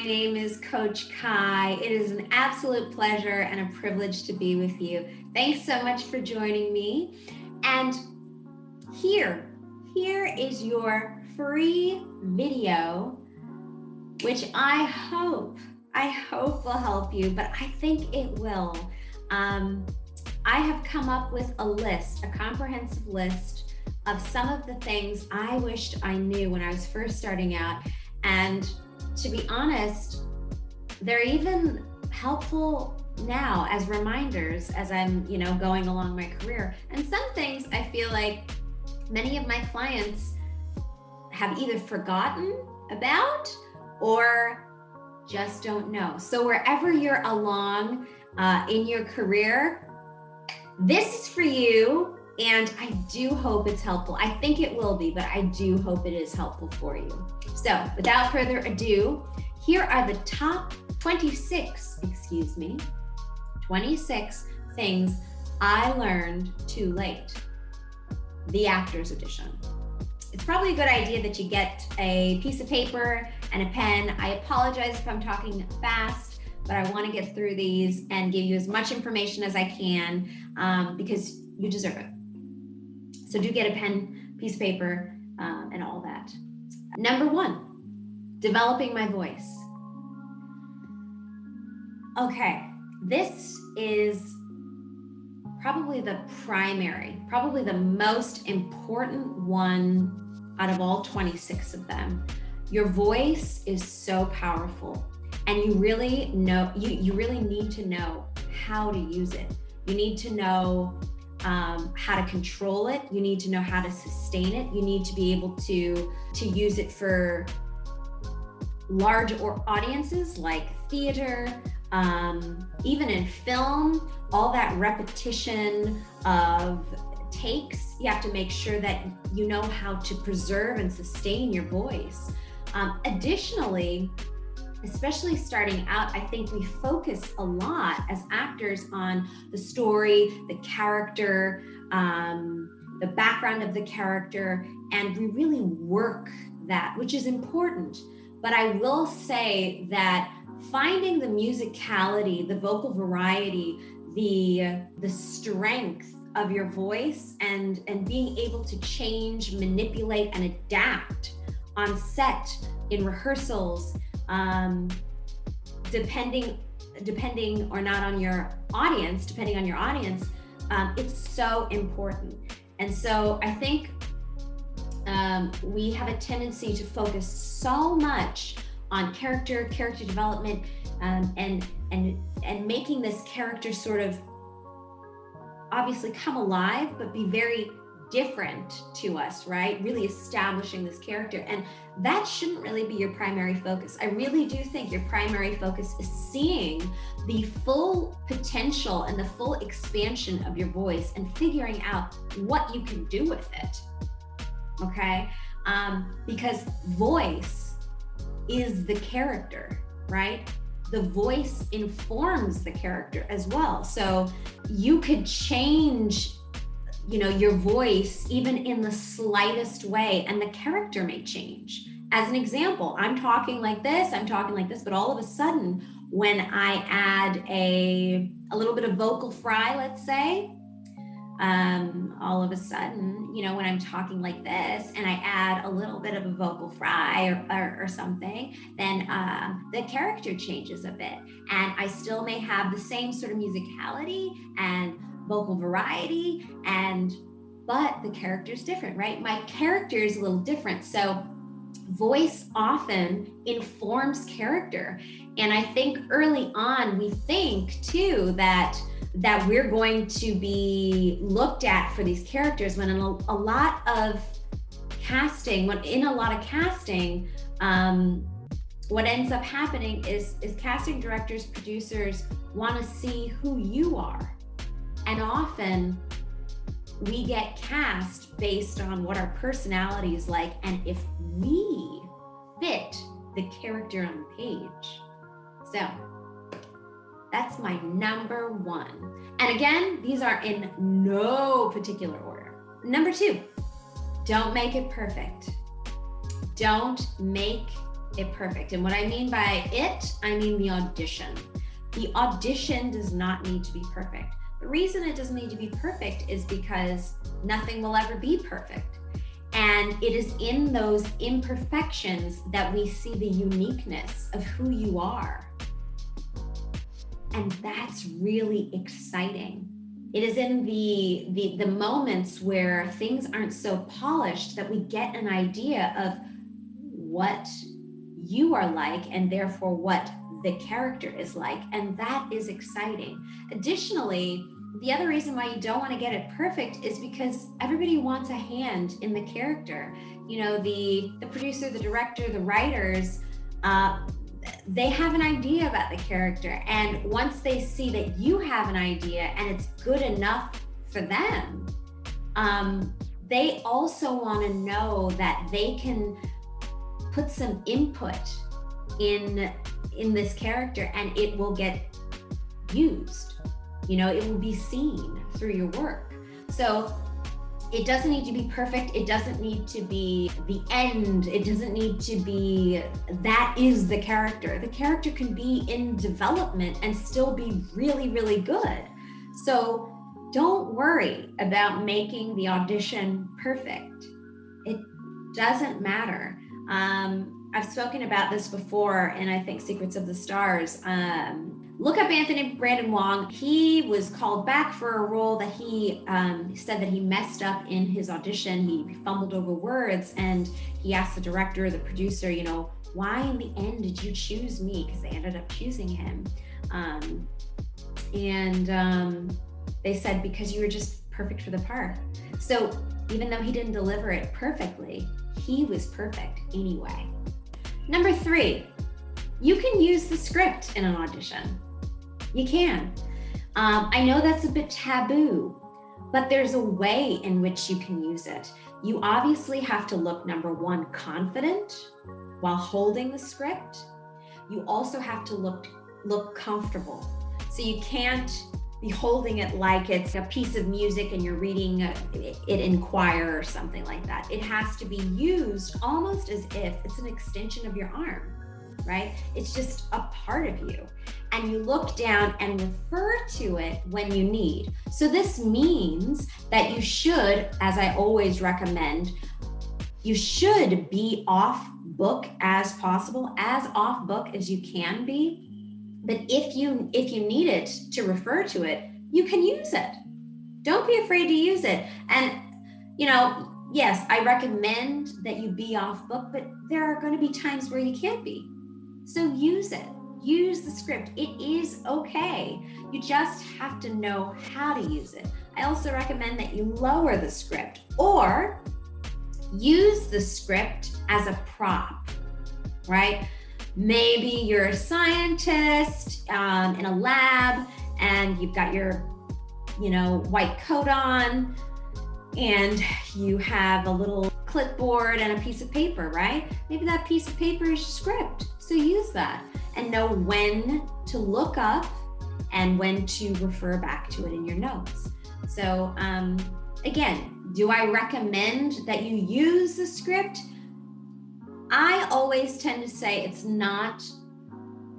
name is Coach Kai. It is an absolute pleasure and a privilege to be with you. Thanks so much for joining me. And here is your free video, which I hope will help you, but I think it will. I have come up with a comprehensive list of some of the things I wished I knew when I was first starting out. And to be honest, they're even helpful now as reminders as I'm, going along my career. And some things I feel like many of my clients have either forgotten about or just don't know. So wherever you're along in your career, this is for you, and I do hope it's helpful. I think it will be, but I do hope it is helpful for you. So without further ado, here are the top 26 things I learned too late. The Actors Edition. It's probably a good idea that you get a piece of paper and a pen. I apologize if I'm talking fast, but I want to get through these and give you as much information as I can because you deserve it. So do get a pen, piece of paper, and all that. Number 1, developing my voice. Okay, this is probably the most important one out of all 26 of them. Your voice is so powerful, and you really need to know how to use it. You need to know how to control it. You need to know how to sustain it. You need to be able to use it for large audiences like theater, even in film, all that repetition of takes. You have to make sure that you know how to preserve and sustain your voice. Additionally, especially starting out, I think we focus a lot as actors on the story, the character, the background of the character, and we really work that, which is important. But I will say that finding the musicality, the vocal variety, the strength of your voice and being able to change, manipulate, and adapt on set, in rehearsals, depending or not on your audience, it's so important. And so I think we have a tendency to focus so much on character development, and making this character sort of obviously come alive, but be very different to us, right? Really establishing this character. And that shouldn't really be your primary focus. I really do think your primary focus is seeing the full potential and the full expansion of your voice and figuring out what you can do with it. Okay? Because voice is the character, right? The voice informs the character as well. So you could change your voice even in the slightest way, and the character may change. As an example, I'm talking like this, but all of a sudden, when I add a little bit of vocal fry, let's say, all of a sudden, when I'm talking like this and I add a little bit of a vocal fry or something, then the character changes a bit. And I still may have the same sort of musicality and vocal variety, but the character's different, right? My character is a little different. So voice often informs character. And I think early on, we think too that we're going to be looked at for these characters, when in a lot of casting, what ends up happening is casting directors, producers want to see who you are. And often we get cast based on what our personality is like, and if we fit the character on the page. So that's my number 1. And again, these are in no particular order. Number 2, don't make it perfect. Don't make it perfect. And what I mean by it, I mean the audition. The audition does not need to be perfect. The reason it doesn't need to be perfect is because nothing will ever be perfect. And it is in those imperfections that we see the uniqueness of who you are. And that's really exciting. It is in the moments where things aren't so polished that we get an idea of what you are like, and therefore what the character is like. And that is exciting. Additionally, the other reason why you don't want to get it perfect is because everybody wants a hand in the character. You know, the producer, the director, the writers, they have an idea about the character. And once they see that you have an idea and it's good enough for them, they also want to know that they can put some input in this character and it will get used. You know, it will be seen through your work. So it doesn't need to be perfect. It doesn't need to be the end. It doesn't need to be, that is the character. The character can be in development and still be really, really good. So don't worry about making the audition perfect. It doesn't matter. I've spoken about this before, and I think Secrets of the Stars. Look up Anthony Brandon Wong. He was called back for a role that he said that he messed up in his audition. He fumbled over words, and he asked the director, the producer, you know, why in the end did you choose me? Because they ended up choosing him. They said, because you were just perfect for the part. So even though he didn't deliver it perfectly, he was perfect anyway. Number 3, you can use the script in an audition. You can. I know that's a bit taboo, but there's a way in which you can use it. You obviously have to look, number 1, confident while holding the script. You also have to look comfortable. So you can't be holding it like it's a piece of music and you're reading it in choir or something like that. It has to be used almost as if it's an extension of your arm, right? It's just a part of you. And you look down and refer to it when you need. So this means that you should, as I always recommend, you should be off book as possible, as off book as you can be. But if you need it to refer to it, you can use it. Don't be afraid to use it. And, you know, yes, I recommend that you be off book, but there are going to be times where you can't be. So use it. Use the script. It is okay. You just have to know how to use it. I also recommend that you lower the script or use the script as a prop, right? Maybe you're a scientist in a lab and you've got your, white coat on and you have a little clipboard and a piece of paper, right? Maybe that piece of paper is your script. So use that and know when to look up and when to refer back to it in your notes. So again, do I recommend that you use the script? I always tend to say it's not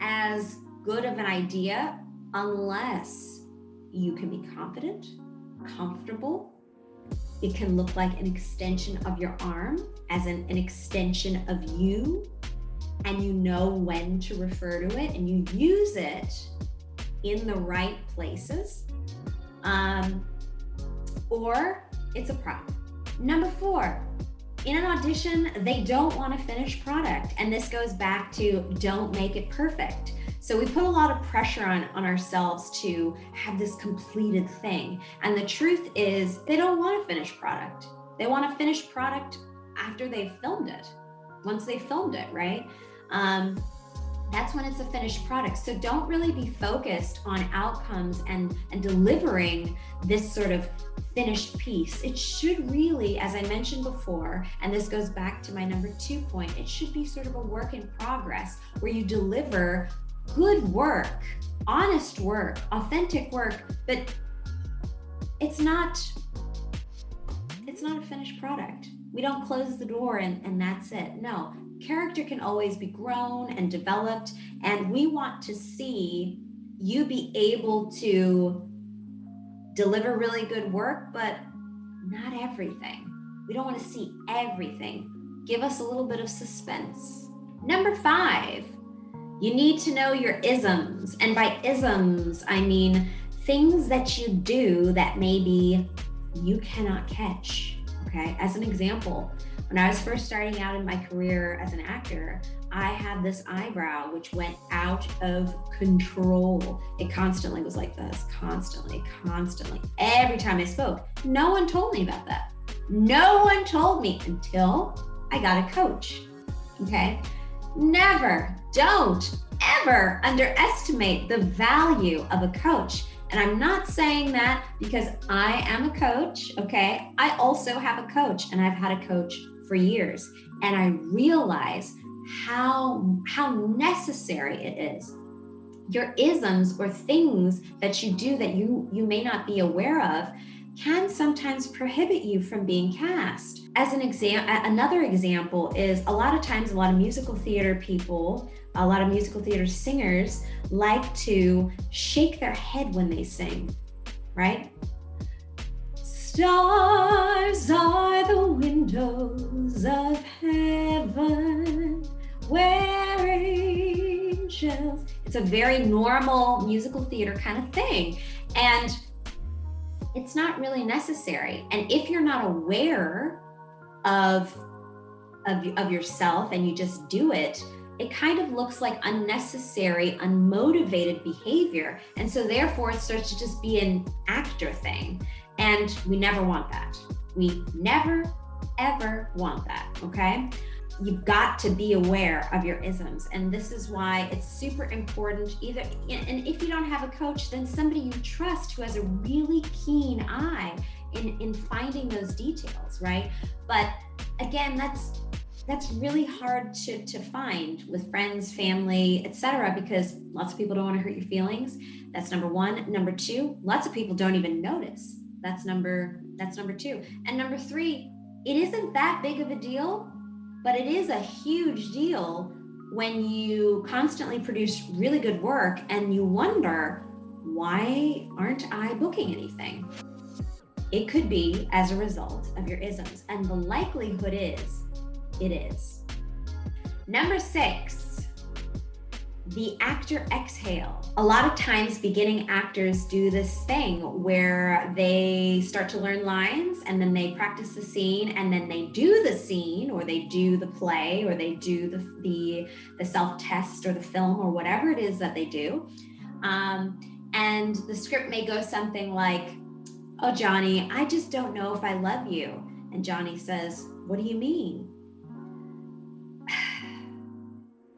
as good of an idea unless you can be confident, comfortable. It can look like an extension of your arm, as an extension of you, and you know when to refer to it and you use it in the right places, or it's a prop. Number 4, in an audition, they don't want a finished product. And this goes back to don't make it perfect. So we put a lot of pressure on ourselves to have this completed thing. And the truth is they don't want a finished product. They want a finished product after they've filmed it. Once they filmed it, right? That's when it's a finished product. So don't really be focused on outcomes and delivering this sort of finished piece. It should really, as I mentioned before, and this goes back to my number 2 point, it should be sort of a work in progress where you deliver good work, honest work, authentic work, but it's not a finished product. We don't close the door and that's it. No, character can always be grown and developed, and we want to see you be able to deliver really good work, but not everything. We don't want to see everything. Give us a little bit of suspense. Number 5, you need to know your isms. And by isms, I mean things that you do that maybe you cannot catch, okay? As an example, when I was first starting out in my career as an actor, I had this eyebrow which went out of control. It constantly was like this, constantly. Every time I spoke. No one told me about that. No one told me until I got a coach, okay? Never, don't ever underestimate the value of a coach. And I'm not saying that because I am a coach, okay? I also have a coach, and I've had a coach for years. And I realize how necessary it is. Your isms, or things that you do that you may not be aware of, can sometimes prohibit you from being cast. As an another example is a lot of times, a lot of musical theater people, a lot of musical theater singers like to shake their head when they sing, right? Stars are the windows of heaven, where angels. It's a very normal musical theater kind of thing. And it's not really necessary. And if you're not aware of yourself and you just do it, it kind of looks like unnecessary, unmotivated behavior. And so therefore it starts to just be an actor thing. And we never want that. We never, ever want that, okay? You've got to be aware of your isms. And this is why it's super important and if you don't have a coach, then somebody you trust who has a really keen eye in finding those details, right? But again, that's really hard to find with friends, family, etc., because lots of people don't want to hurt your feelings. That's number 1. Number 2, lots of people don't even notice. That's number 2. And number 3, it isn't that big of a deal, but it is a huge deal when you constantly produce really good work and you wonder, why aren't I booking anything? It could be as a result of your isms, and the likelihood is it is. Number 6, the actor exhale. A lot of times beginning actors do this thing where they start to learn lines and then they practice the scene and then they do the scene, or they do the play, or they do the self-test or the film or whatever it is that they do. And the script may go something like, "Oh, Johnny, I just don't know if I love you." And Johnny says, "What do you mean?"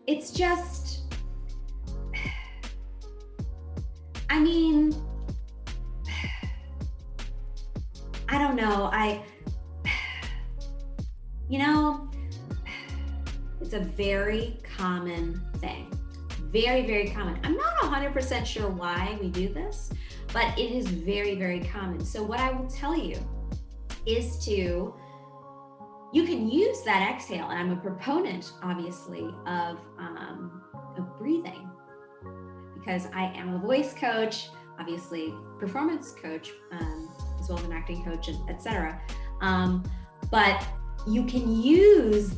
It's just, I mean, I don't know. It's a very common thing. Very, very common. I'm not 100% sure why we do this, but it is very, very common. So what I will tell you is you can use that exhale, and I'm a proponent, obviously, of breathing, because I am a voice coach, obviously performance coach, as well as an acting coach, and etc. But you can use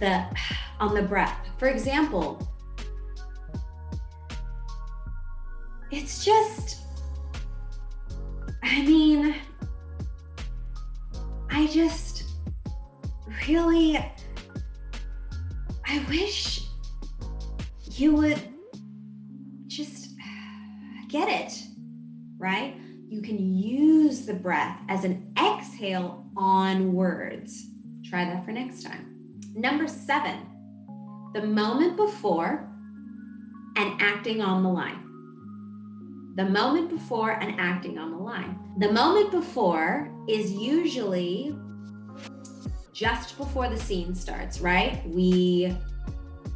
on the breath. For example, it's just, I wish you would just get it, right? You can use the breath as an exhale on words. Try that for next time. Number 7, the moment before and acting on the line. The moment before and acting on the line. The moment before is usually just before the scene starts, right? We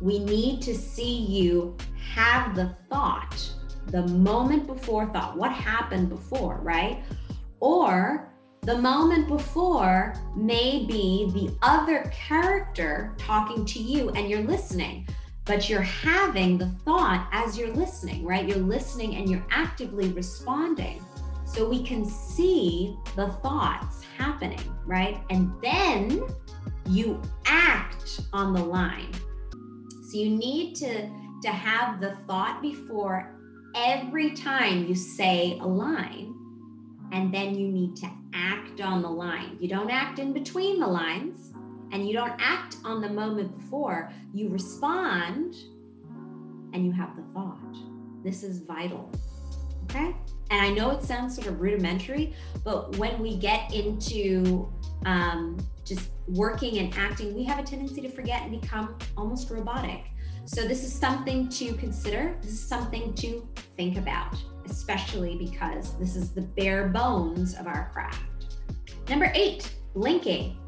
need to see you have the thought, the moment before thought, what happened before, right? Or The moment before may be the other character talking to you and you're listening, but you're having the thought as you're listening, right? You're listening and you're actively responding. So we can see the thoughts happening, right? And then you act on the line. So you need to have the thought before every time you say a line, and then you need to act on the line. You don't act in between the lines, and you don't act on the moment before. You respond and you have the thought. This is vital, okay? And I know it sounds sort of rudimentary, but when we get into just working and acting, we have a tendency to forget and become almost robotic. So this is something to consider. This is something to think about, especially because this is the bare bones of our craft. Number 8, blinking.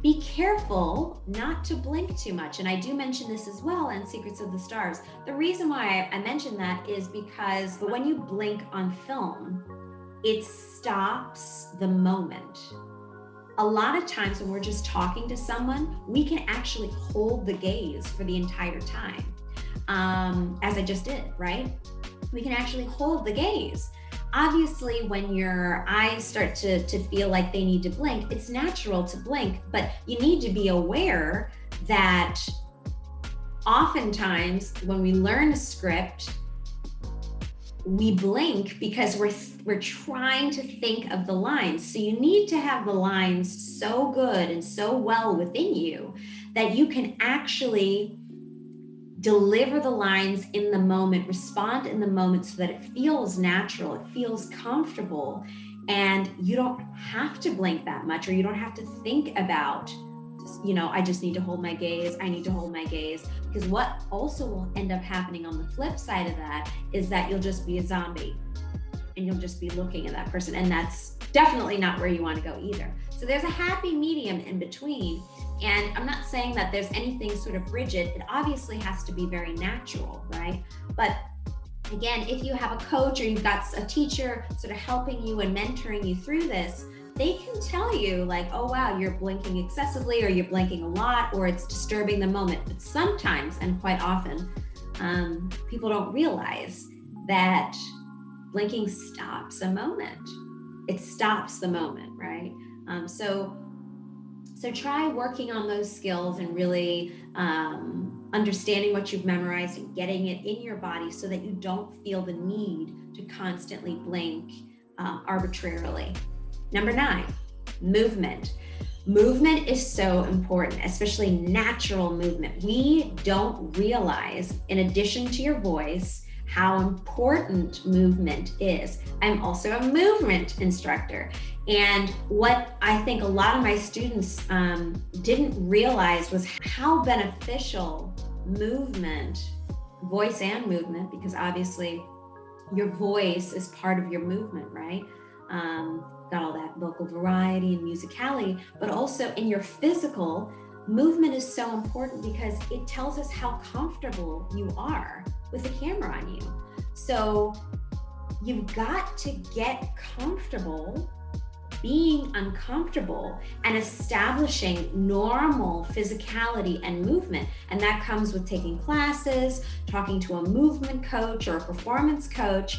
Be careful not to blink too much. And I do mention this as well in Secrets of the Stars. The reason why I mention that is because when you blink on film, it stops the moment. A lot of times when we're just talking to someone, we can actually hold the gaze for the entire time, as I just did, right? We can actually hold the gaze. Obviously, when your eyes start to feel like they need to blink, it's natural to blink, but you need to be aware that oftentimes when we learn a script, we blink because we're trying to think of the lines. So you need to have the lines so good and so well within you that you can actually deliver the lines in the moment, respond in the moment so that it feels natural, it feels comfortable, and you don't have to blink that much, or you don't have to think about, I just need to hold my gaze, I need to hold my gaze. Because what also will end up happening on the flip side of that is that you'll just be a zombie and you'll just be looking at that person. And that's definitely not where you want to go either. So there's a happy medium in between. And I'm not saying that there's anything sort of rigid. It obviously has to be very natural, right? But again, if you have a coach or you've got a teacher sort of helping you and mentoring you through this, they can tell you like, oh, wow, you're blinking excessively, or you're blinking a lot, or it's disturbing the moment. But sometimes, and quite often, people don't realize that blinking stops a moment. It stops the moment, right? So try working on those skills and really understanding what you've memorized and getting it in your body so that you don't feel the need to constantly blink arbitrarily. Number 9, movement. Movement is so important, especially natural movement. We don't realize, in addition to your voice, how important movement is. I'm also a movement instructor. And what I think a lot of my students didn't realize was how beneficial movement, voice and movement, because obviously your voice is part of your movement, right? Got all that vocal variety and musicality, but also in your physical, movement is so important because it tells us how comfortable you are with the camera on you. So you've got to get comfortable being uncomfortable and establishing normal physicality and movement. And that comes with taking classes, talking to a movement coach or a performance coach,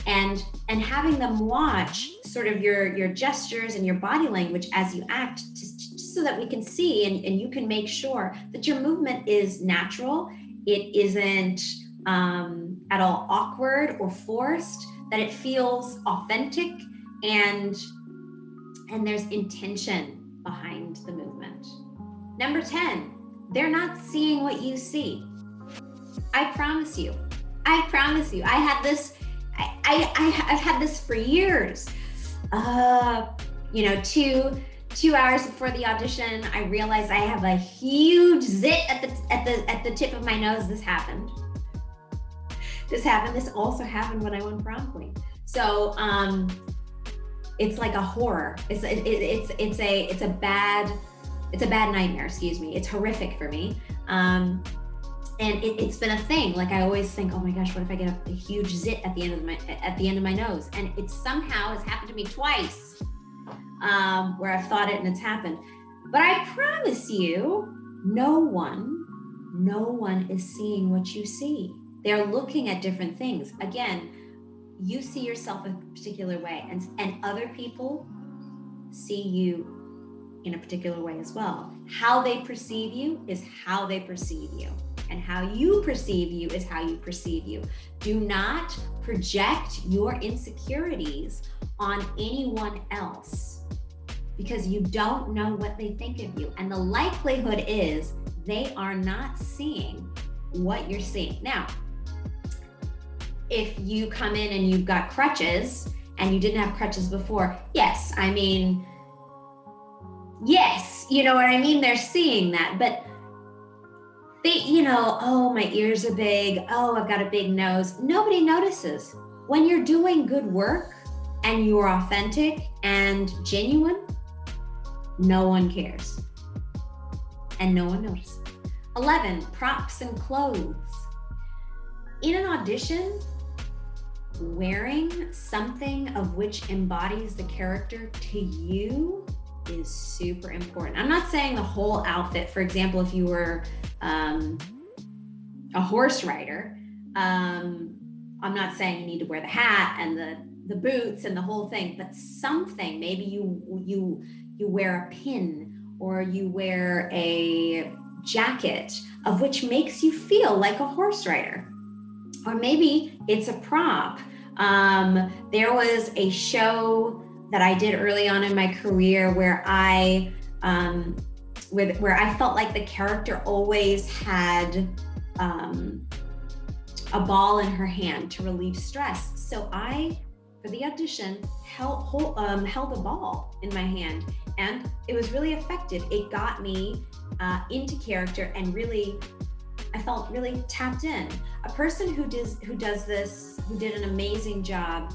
and having them watch sort of your gestures and your body language as you act, just so that we can see and you can make sure that your movement is natural. It isn't at all awkward or forced, that it feels authentic, and there's intention behind the movement. Number 10, they're not seeing what you see. I promise you. I've had this, I've had this for years. 2 hours before the audition, I realized I have a huge zit at the tip of my nose. This happened. This also happened when I won prom queen. So it's like a horror. It's a bad nightmare. Excuse me. It's horrific for me. And it's been a thing. Like I always think, oh my gosh, what if I get a huge zit at the end of my nose? And it somehow has happened to me twice. where I've thought it and it's happened. But I promise you, no one is seeing what you see. They're looking at different things. Again, you see yourself a particular way, and other people see you in a particular way as well. How they perceive you is how they perceive you, and how you perceive you is how you perceive you. Do not project your insecurities on anyone else, because you don't know what they think of you. And the likelihood is they are not seeing what you're seeing. Now, if you come in and you've got crutches and you didn't have crutches before, yes, I mean, yes, you know what I mean? They're seeing that, but they, you know, oh, my ears are big. Oh, I've got a big nose. Nobody notices. When you're doing good work and you're authentic and genuine, no one cares and no one notices. 11, props and clothes. In an audition, wearing something of which embodies the character to you is super important. I'm not saying the whole outfit. For example, if you were a horse rider, I'm not saying you need to wear the hat and the boots and the whole thing, but something, maybe you wear a pin, or you wear a jacket of which makes you feel like a horse rider. Or maybe it's a prop. There was a show that I did early on in my career where I felt like the character always had a ball in her hand to relieve stress. So I, for the audition, held a ball in my hand, and it was really effective. It got me into character, and really, I felt really tapped in. A person who did an amazing job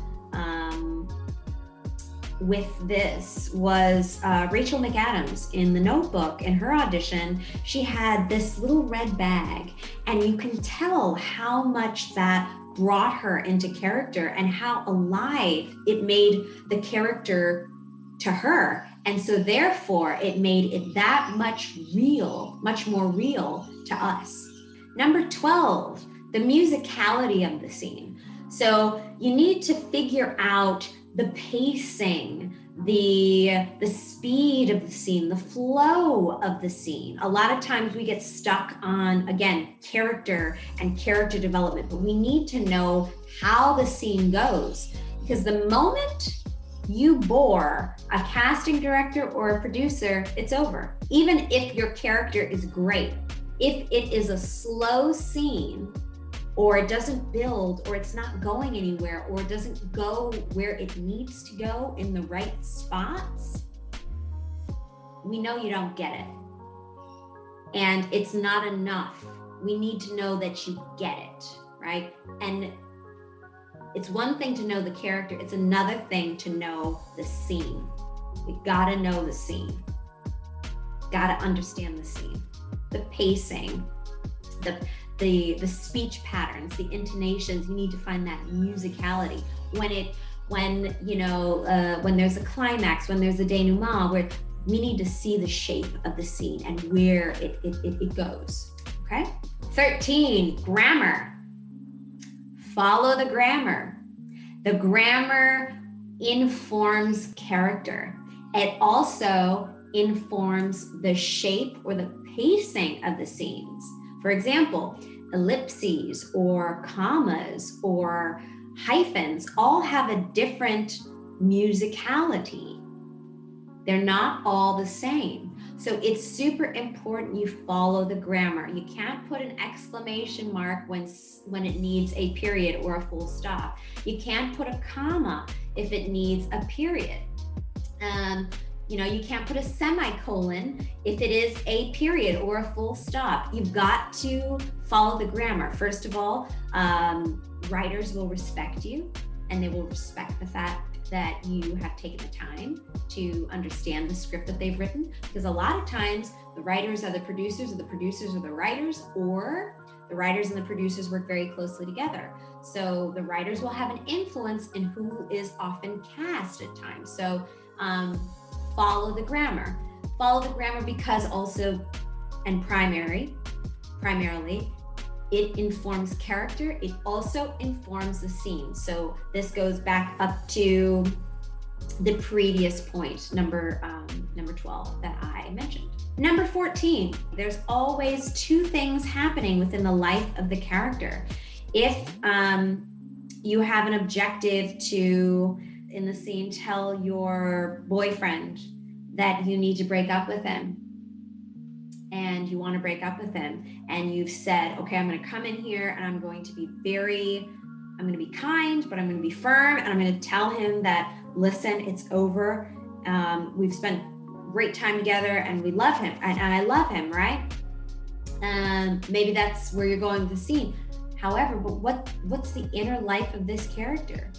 with this was Rachel McAdams in The Notebook. In her audition, she had this little red bag, and you can tell how much that brought her into character and how alive it made the character to her. And so therefore it made it that much more real to us. Number 12, the musicality of the scene. So you need to figure out the pacing, the speed of the scene, the flow of the scene. A lot of times we get stuck on, again, character and character development, but we need to know how the scene goes, because the moment you bore a casting director or a producer, it's over. Even if your character is great, if it is a slow scene, or it doesn't build, or it's not going anywhere, or it doesn't go where it needs to go in the right spots, we know you don't get it. And it's not enough. We need to know that you get it, right? And it's one thing to know the character, it's another thing to know the scene. You gotta know the scene. Gotta understand the scene, the pacing, the speech patterns, the intonations. You need to find that musicality. When there's a climax, when there's a denouement, where we need to see the shape of the scene and where it goes, okay? 13, grammar. Follow the grammar. The grammar informs character. It also informs the shape or the pacing of the scenes. For example, ellipses or commas or hyphens all have a different musicality. They're not all the same. So it's super important you follow the grammar. You can't put an exclamation mark when it needs a period or a full stop. You can't put a comma if it needs a period. You can't put a semicolon if it is a period or a full stop. You've got to follow the grammar. First of all, writers will respect you, and they will respect the fact that you have taken the time to understand the script that they've written, because a lot of times the writers are the producers, or the producers are the writers, or the writers and the producers work very closely together. So the writers will have an influence in who is often cast at times. So follow the grammar. Follow the grammar because also, and primarily, it informs character. It also informs the scene. So this goes back up to the previous point, number 12 that I mentioned. Number 14, there's always two things happening within the life of the character. If you have an objective to, in the scene, tell your boyfriend that you need to break up with him, and you want to break up with him, and you've said, okay, I'm going to come in here and I'm going to be kind, but I'm going to be firm, and I'm going to tell him that, listen, it's over. We've spent great time together and we love him, and I love him, right? Maybe that's where you're going with the scene. However, but what's the inner life of this character?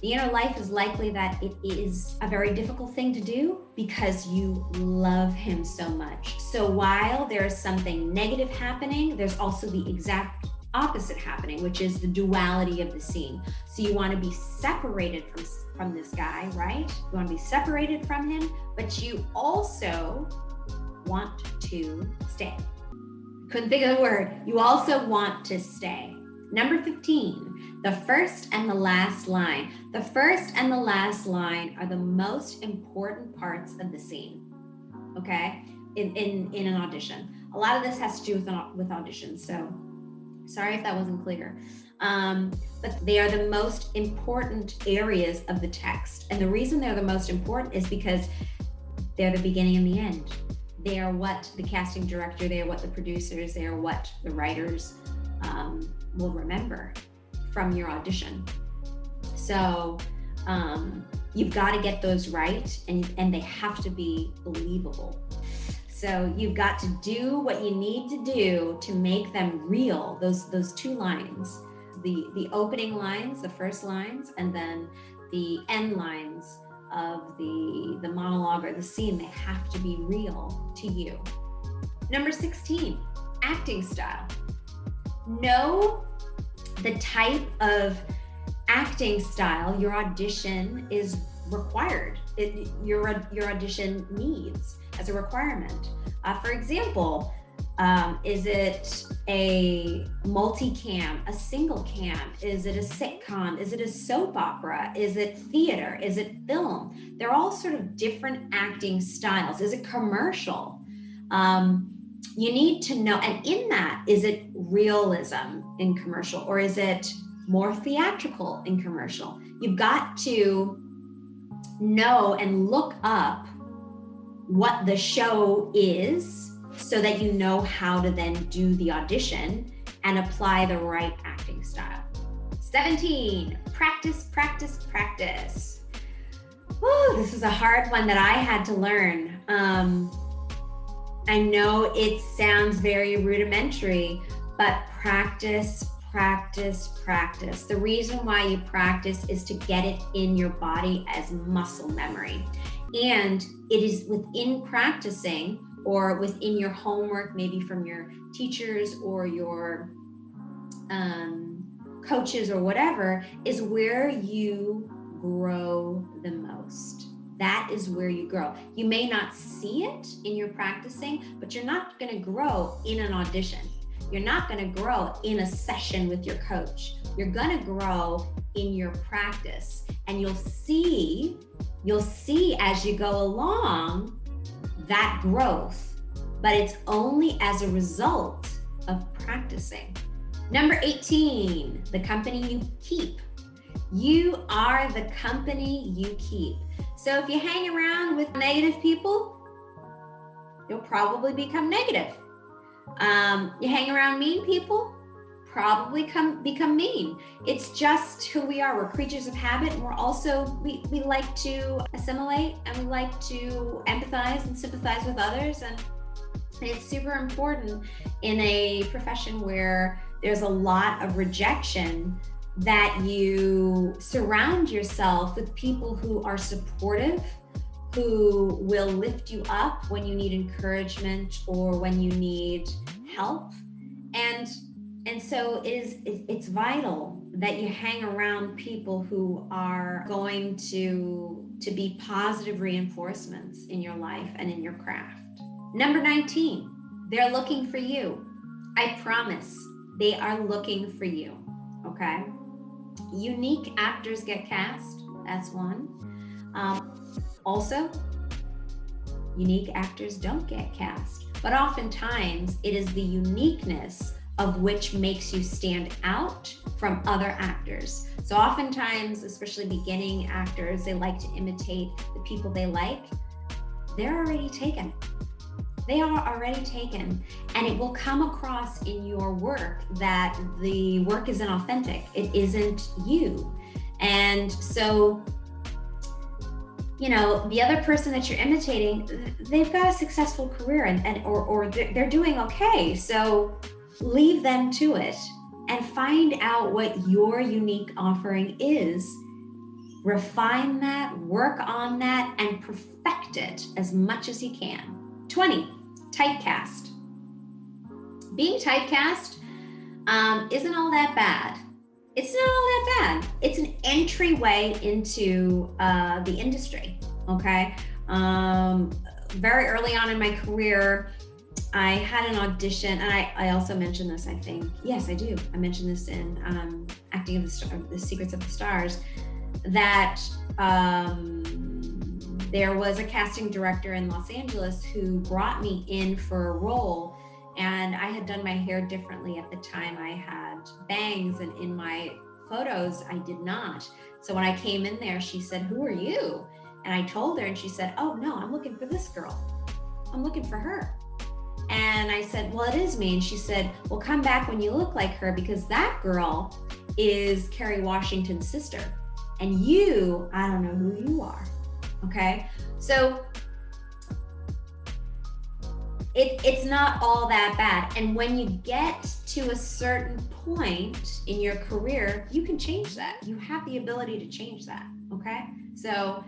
The inner life is likely that it is a very difficult thing to do because you love him so much. So while there's something negative happening, there's also the exact opposite happening, which is the duality of the scene. So you want to be separated from this guy, right? You want to be separated from him, but you also want to stay. Couldn't think of the word. You also want to stay. Number 15, the first and the last line. The first and the last line are the most important parts of the scene, okay? In an audition. A lot of this has to do with auditions, so sorry if that wasn't clear. But they are the most important areas of the text. And the reason they're the most important is because they're the beginning and the end. They are what the casting director, they are what the producers, they are what the writers will remember from your audition. So you've got to get those right, and they have to be believable. So you've got to do what you need to do to make them real, those two lines, the opening lines, the first lines, and then the end lines of the monologue or the scene. They have to be real to you. Number 16, acting style. Know the type of acting style your audition is required. Your audition needs as a requirement. For example, is it a multi-cam, a single cam? Is it a sitcom? Is it a soap opera? Is it theater? Is it film? They're all sort of different acting styles. Is it commercial? You need to know, and in that, is it realism in commercial, or is it more theatrical in commercial? You've got to know and look up what the show is so that you know how to then do the audition and apply the right acting style. 17, practice, practice, practice. Woo, this is a hard one that I had to learn. I know it sounds very rudimentary, but practice, practice, practice. The reason why you practice is to get it in your body as muscle memory. And it is within practicing, or within your homework, maybe from your teachers or your coaches or whatever, is where you grow the most. That is where you grow. You may not see it in your practicing, but you're not going to grow in an audition. You're not going to grow in a session with your coach. You're going to grow in your practice, and you'll see as you go along that growth, but it's only as a result of practicing. Number 18, the company you keep. You are the company you keep. So if you hang around with negative people, you'll probably become negative. You hang around mean people, probably become mean. It's just who we are. We're creatures of habit, and we're also, we like to assimilate, and we like to empathize and sympathize with others. And it's super important in a profession where there's a lot of rejection that you surround yourself with people who are supportive, who will lift you up when you need encouragement or when you need help. And And so it's vital that you hang around people who are going to be positive reinforcements in your life and in your craft. Number 19, they're looking for you. I promise they are looking for you. Okay. Unique actors get cast. That's one. Also, unique actors don't get cast, but oftentimes it is the uniqueness of which makes you stand out from other actors. So oftentimes, especially beginning actors, they like to imitate the people they like. They're already taken. They are already taken, and it will come across in your work that the work isn't authentic. It isn't you. And so, you know, the other person that you're imitating, they've got a successful career or they're doing okay. So leave them to it and find out what your unique offering is. Refine that, work on that, and perfect it as much as you can. 20, typecast. Being typecast isn't all that bad. It's not all that bad. It's an entryway into the industry, okay? Very early on in my career, I had an audition, and I also mentioned this, I think. Yes, I do. I mentioned this in Acting of the Secrets of the Stars, that there was a casting director in Los Angeles who brought me in for a role, and I had done my hair differently at the time. I had bangs, and in my photos, I did not. So when I came in there, she said, "Who are you?" And I told her, and she said, "Oh no, I'm looking for this girl. I'm looking for her." And I said, "Well, it is me." And she said, "Well, come back when you look like her, because that girl is Kerry Washington's sister. And you, I don't know who you are." Okay, so it's not all that bad. And when you get to a certain point in your career, you can change that. You have the ability to change that. Okay, so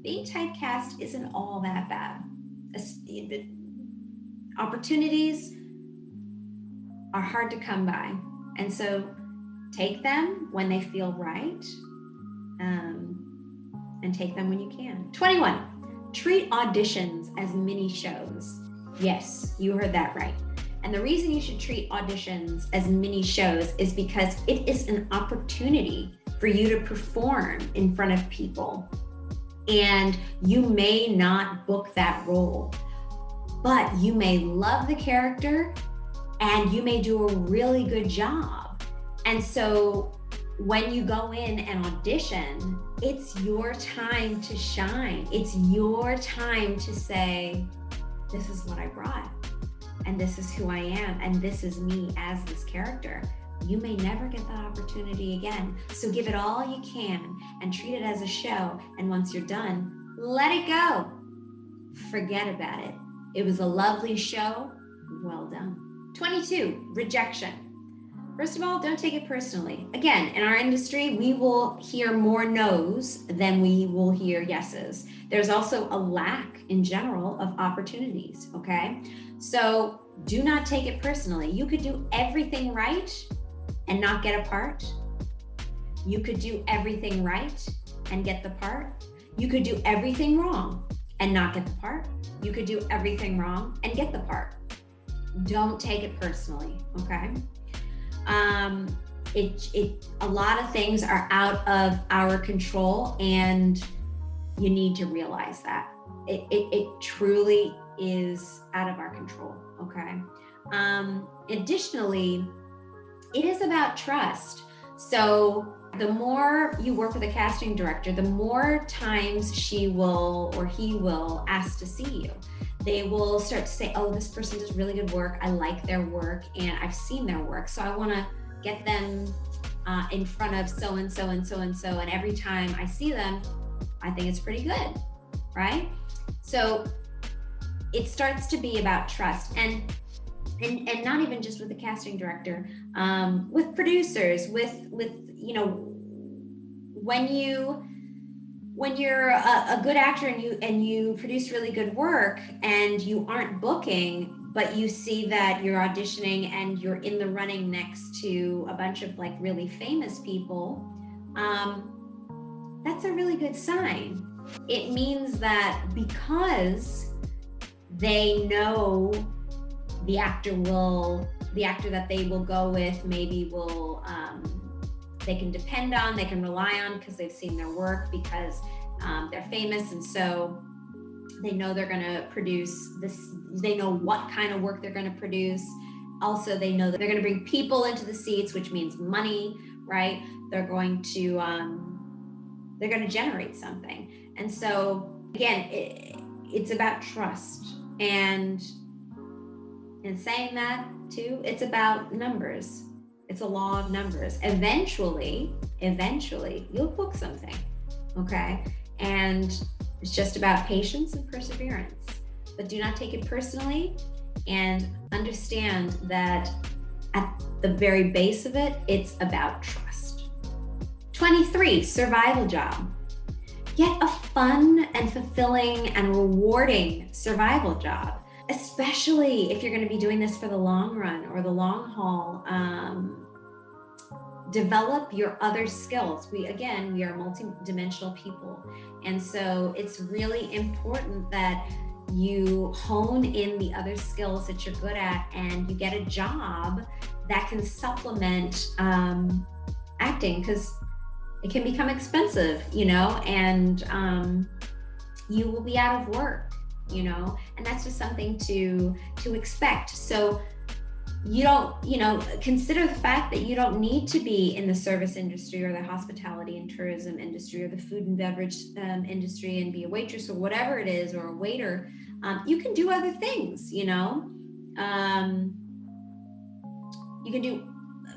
being typecast isn't all that bad. Opportunities are hard to come by, and so take them when they feel right. And take them when you can. 21, treat auditions as mini shows. Yes, you heard that right. And the reason you should treat auditions as mini shows is because it is an opportunity for you to perform in front of people. And you may not book that role, but you may love the character and you may do a really good job. And so when you go in and audition, it's your time to shine. It's your time to say, this is what I brought, and this is who I am, and this is me as this character. You may never get that opportunity again. So give it all you can and treat it as a show. And once you're done, let it go. Forget about it. It was a lovely show. Well done. 22, rejection. First of all, don't take it personally. Again, in our industry, we will hear more no's than we will hear yeses. There's also a lack in general of opportunities, okay? So do not take it personally. You could do everything right and not get a part. You could do everything right and get the part. You could do everything wrong and not get the part. You could do everything wrong and get the part. Don't take it personally, okay? A lot of things are out of our control, and you need to realize that it truly is out of our control. Okay. Additionally, it is about trust. So the more you work with a casting director, the more times she will or he will ask to see you. They will start to say, "Oh, this person does really good work. I like their work, and I've seen their work. So I want to get them in front of so-and-so and so-and-so. And every time I see them, I think it's pretty good," right? So it starts to be about trust, and not even just with the casting director, with producers, with you know, when you're a good actor and you produce really good work and you aren't booking, but you see that you're auditioning and you're in the running next to a bunch of like really famous people, that's a really good sign. It means that because they know the actor that they will go with maybe will, they can depend on, they can rely on because they've seen their work, because they're famous, and so they know they're going to produce this, they know what kind of work they're going to produce. Also, they know that they're going to bring people into the seats, which means money, right? They're going to generate something. And so again, it's about trust. And in saying that too, it's about numbers. It's a law of numbers. Eventually, you'll book something, okay? And it's just about patience and perseverance. But do not take it personally, and understand that at the very base of it, it's about trust. 23, survival job. Get a fun and fulfilling and rewarding survival job, especially if you're going to be doing this for the long run or the long haul. Develop your other skills. We are multi-dimensional people. And so it's really important that you hone in the other skills that you're good at, and you get a job that can supplement acting, because it can become expensive, and you will be out of work, and that's just something to expect. So you don't, consider the fact that you don't need to be in the service industry or the hospitality and tourism industry or the food and beverage industry and be a waitress or whatever it is, or a waiter. You can do other things, you can do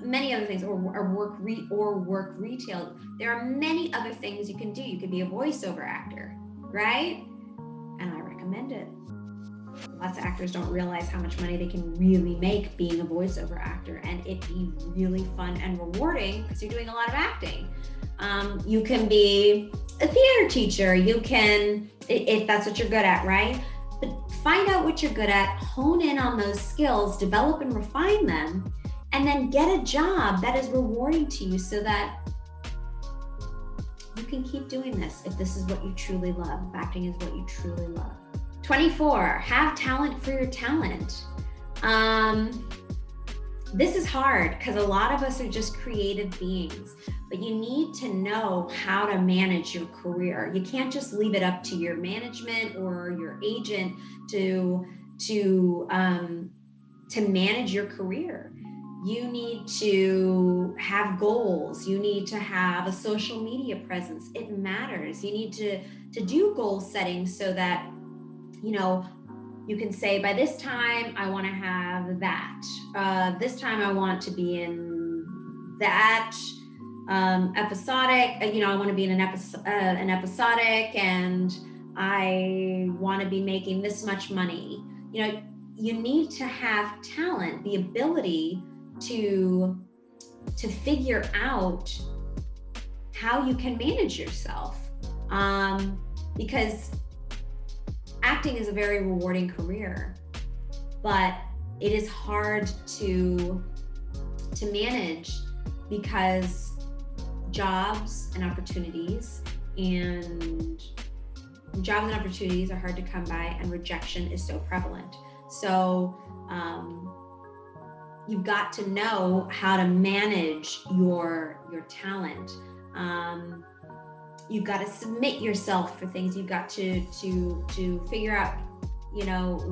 many other things, or work retail. There are many other things you can do. You could be a voiceover actor, right? And I recommend it. Lots of actors don't realize how much money they can really make being a voiceover actor, and it be really fun and rewarding because you're doing a lot of acting. You can be a theater teacher. You can, if that's what you're good at, right? But find out what you're good at, hone in on those skills, develop and refine them, and then get a job that is rewarding to you so that you can keep doing this if this is what you truly love, if acting is what you truly love. 24, have talent for your talent. This is hard because a lot of us are just creative beings, but you need to know how to manage your career. You can't just leave it up to your management or your agent to manage your career. You need to have goals. You need to have a social media presence. It matters. You need to do goal setting so that you can say, by this time I want to have that. This time I want to be in that episodic. I want to be in an episodic, and I want to be making this much money. You need to have talent, the ability to figure out how you can manage yourself, because acting is a very rewarding career, but it is hard to manage because jobs and opportunities are hard to come by, and rejection is so prevalent. So you've got to know how to manage your talent. You've got to submit yourself for things. You've got to figure out,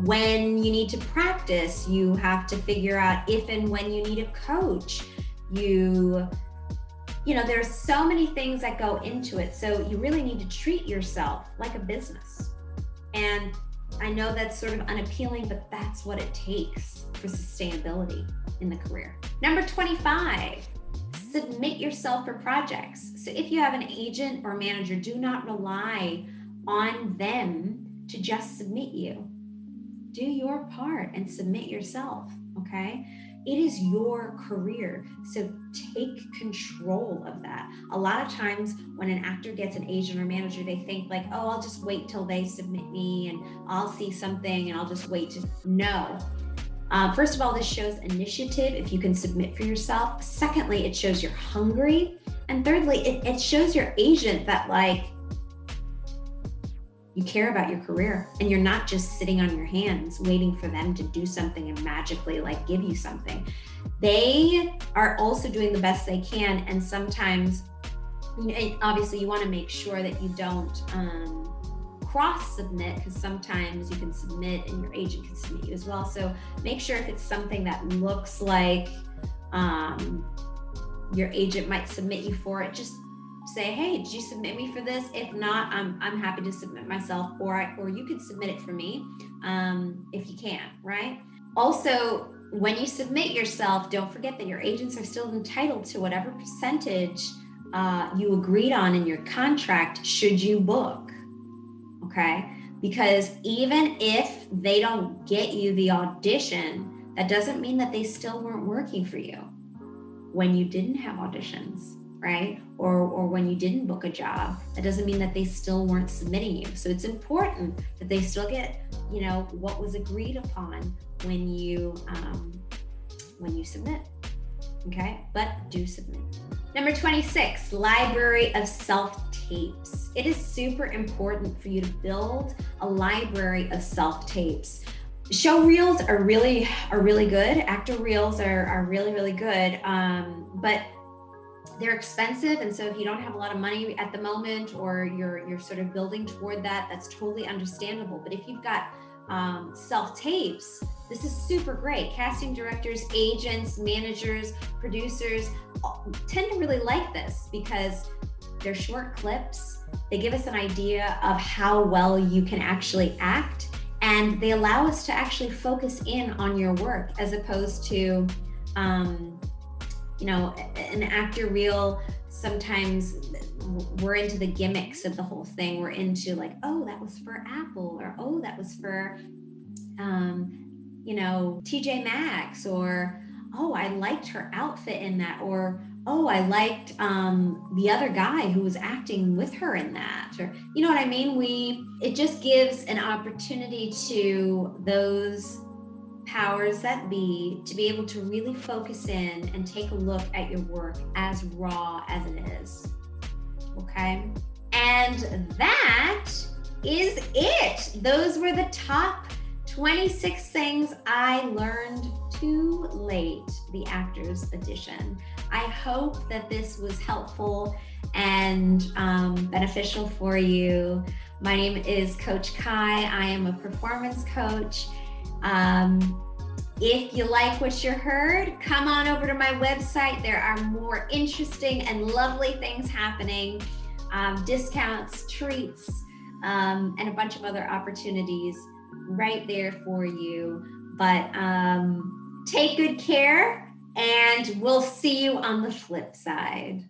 when you need to practice. You have to figure out if and when you need a coach. There's so many things that go into it. So you really need to treat yourself like a business. And I know that's sort of unappealing, but that's what it takes for sustainability in the career. Number 25, submit yourself for projects. So if you have an agent or manager, do not rely on them to just submit you. Do your part and submit yourself, okay? It is your career, so take control of that. A lot of times when an actor gets an agent or manager, they think like, I'll just wait till they submit me and I'll see something and I'll just wait to. No, First of all, this shows initiative if you can submit for yourself. Secondly, it shows you're hungry. And thirdly, it shows your agent that like you care about your career and you're not just sitting on your hands waiting for them to do something and magically like give you something. They are also doing the best they can. And sometimes, obviously you want to make sure that you don't cross submit, because sometimes you can submit and your agent can submit you as well. So make sure if it's something that looks like your agent might submit you for it, just say, hey, did you submit me for this? If not, I'm happy to submit myself, or you could submit it for me if you can, right? Also, when you submit yourself, don't forget that your agents are still entitled to whatever percentage you agreed on in your contract should you book, okay? Because even if they don't get you the audition, that doesn't mean that they still weren't working for you when you didn't have auditions, right? Or when you didn't book a job, that doesn't mean that they still weren't submitting you. So it's important that they still get, what was agreed upon when you submit, okay? But do submit. Number 26, library of self-tapes. It is super important for you to build a library of self-tapes. Show reels are really good. Actor reels are really good, but they're expensive. And so if you don't have a lot of money at the moment, or you're sort of building toward that, that's totally understandable. But if you've got self-tapes, this is super great. Casting directors, agents, managers, producers tend to really like this because they're short clips. They give us an idea of how well you can actually act, and they allow us to actually focus in on your work, as opposed to, an actor reel. Sometimes we're into the gimmicks of the whole thing. We're into like, oh, that was for Apple, or oh, that was for, TJ Maxx, or oh, I liked her outfit in that, or oh, I liked the other guy who was acting with her in that, or you know what I mean? It just gives an opportunity to those powers that be to be able to really focus in and take a look at your work as raw as it is, okay? And that is it. Those were the top 26 things I learned too late, the Actors Edition. I hope that this was helpful and beneficial for you. My name is Coach Kai. I am a performance coach. If you like what you heard, come on over to my website. There are more interesting and lovely things happening, discounts, treats, and a bunch of other opportunities right there for you. But take good care, and we'll see you on the flip side.